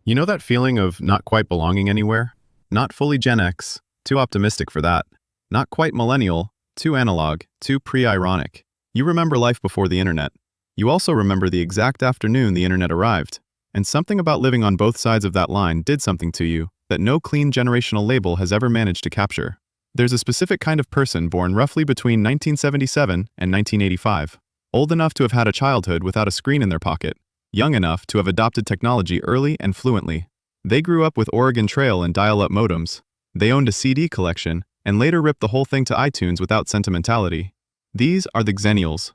You know that feeling of not quite belonging anywhere? Not fully Gen X, too optimistic for that. Not quite millennial, too analog, too pre-ironic. You remember life before the internet. You also remember the exact afternoon the internet arrived. And something about living on both sides of that line did something to you that no clean generational label has ever managed to capture. There's a specific kind of person born roughly between 1977 and 1985, old enough to have had a childhood without a screen in their pocket, young enough to have adopted technology early and fluently. They grew up with Oregon Trail and dial-up modems. They owned a CD collection and later ripped the whole thing to iTunes without sentimentality. These are the Xennials.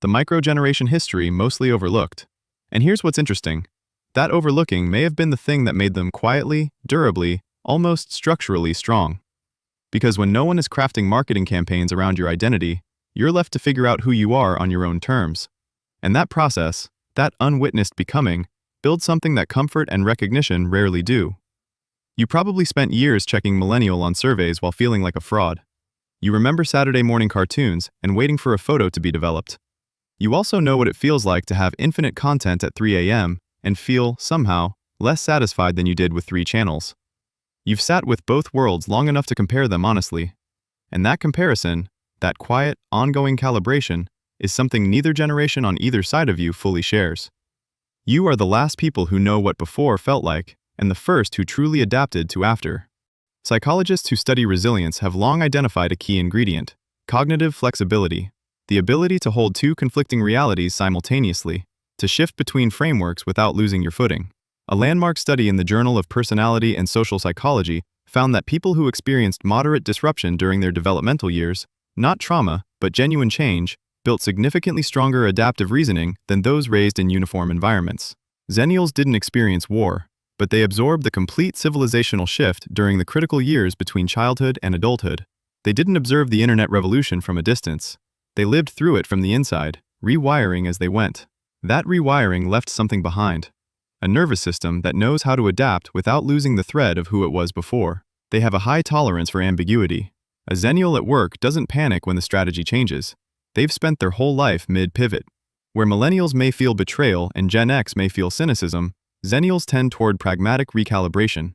The micro-generation history mostly overlooked. And here's what's interesting. That overlooking may have been the thing that made them quietly, durably, almost structurally strong. Because when no one is crafting marketing campaigns around your identity, you're left to figure out who you are on your own terms. And that process, that unwitnessed becoming, builds something that comfort and recognition rarely do. You probably spent years checking millennial on surveys while feeling like a fraud. You remember Saturday morning cartoons and waiting for a photo to be developed. You also know what it feels like to have infinite content at 3 a.m. and feel, somehow, less satisfied than you did with 3 channels. You've sat with both worlds long enough to compare them honestly. And that comparison, that quiet, ongoing calibration, is something neither generation on either side of you fully shares. You are the last people who know what before felt like, and the first who truly adapted to after. Psychologists who study resilience have long identified a key ingredient: cognitive flexibility, the ability to hold 2 conflicting realities simultaneously, to shift between frameworks without losing your footing. A landmark study in the Journal of Personality and Social Psychology found that people who experienced moderate disruption during their developmental years, not trauma, but genuine change, built significantly stronger adaptive reasoning than those raised in uniform environments. Xennials didn't experience war, but they absorbed the complete civilizational shift during the critical years between childhood and adulthood. They didn't observe the internet revolution from a distance. They lived through it from the inside, rewiring as they went. That rewiring left something behind. A nervous system that knows how to adapt without losing the thread of who it was before. They have a high tolerance for ambiguity. A Xennial at work doesn't panic when the strategy changes. They've spent their whole life mid-pivot. Where millennials may feel betrayal and Gen X may feel cynicism, Xennials tend toward pragmatic recalibration.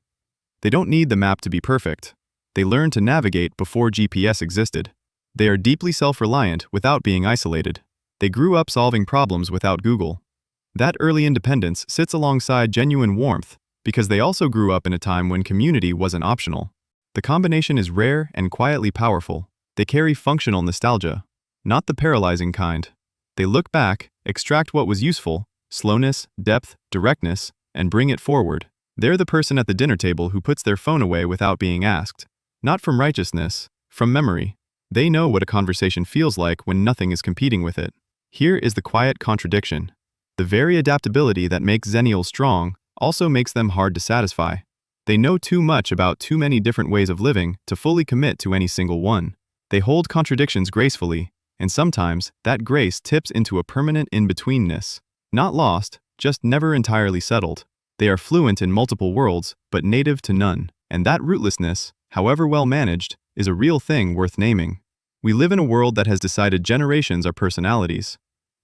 They don't need the map to be perfect. They learn to navigate before GPS existed. They are deeply self-reliant without being isolated. They grew up solving problems without Google. That early independence sits alongside genuine warmth because they also grew up in a time when community wasn't optional. The combination is rare and quietly powerful. They carry functional nostalgia, not the paralyzing kind. They look back, extract what was useful, slowness, depth, directness, and bring it forward. They're the person at the dinner table who puts their phone away without being asked. Not from righteousness, from memory. They know what a conversation feels like when nothing is competing with it. Here is the quiet contradiction. The very adaptability that makes Xennials strong also makes them hard to satisfy. They know too much about too many different ways of living to fully commit to any single one. They hold contradictions gracefully, and sometimes that grace tips into a permanent in-betweenness. Not lost, just never entirely settled. They are fluent in multiple worlds, but native to none. And that rootlessness, however well managed, is a real thing worth naming. We live in a world that has decided generations are personalities.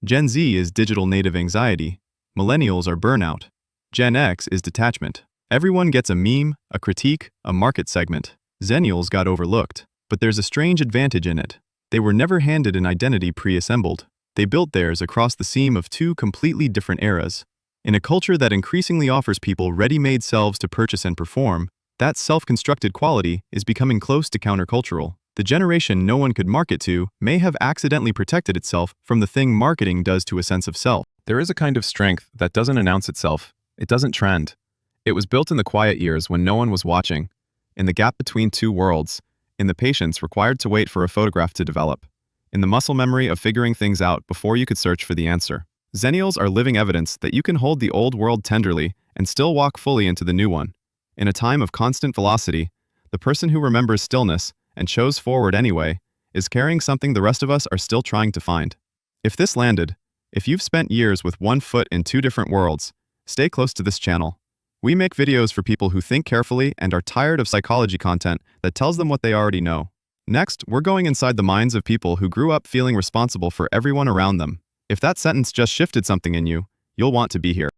Gen Z is digital native anxiety. Millennials are burnout. Gen X is detachment. Everyone gets a meme, a critique, a market segment. Xennials got overlooked. But there's a strange advantage in it. They were never handed an identity pre-assembled. They built theirs across the seam of 2 completely different eras. In a culture that increasingly offers people ready-made selves to purchase and perform, that self-constructed quality is becoming close to countercultural. The generation no one could market to may have accidentally protected itself from the thing marketing does to a sense of self. There is a kind of strength that doesn't announce itself. It doesn't trend. It was built in the quiet years when no one was watching, in the gap between 2 worlds, in the patience required to wait for a photograph to develop, in the muscle memory of figuring things out before you could search for the answer. Xennials are living evidence that you can hold the old world tenderly and still walk fully into the new one. In a time of constant velocity, the person who remembers stillness and chose forward anyway is carrying something the rest of us are still trying to find. If this landed, if you've spent years with one foot in 2 different worlds, stay close to this channel. We make videos for people who think carefully and are tired of psychology content that tells them what they already know. Next, we're going inside the minds of people who grew up feeling responsible for everyone around them. If that sentence just shifted something in you, you'll want to be here.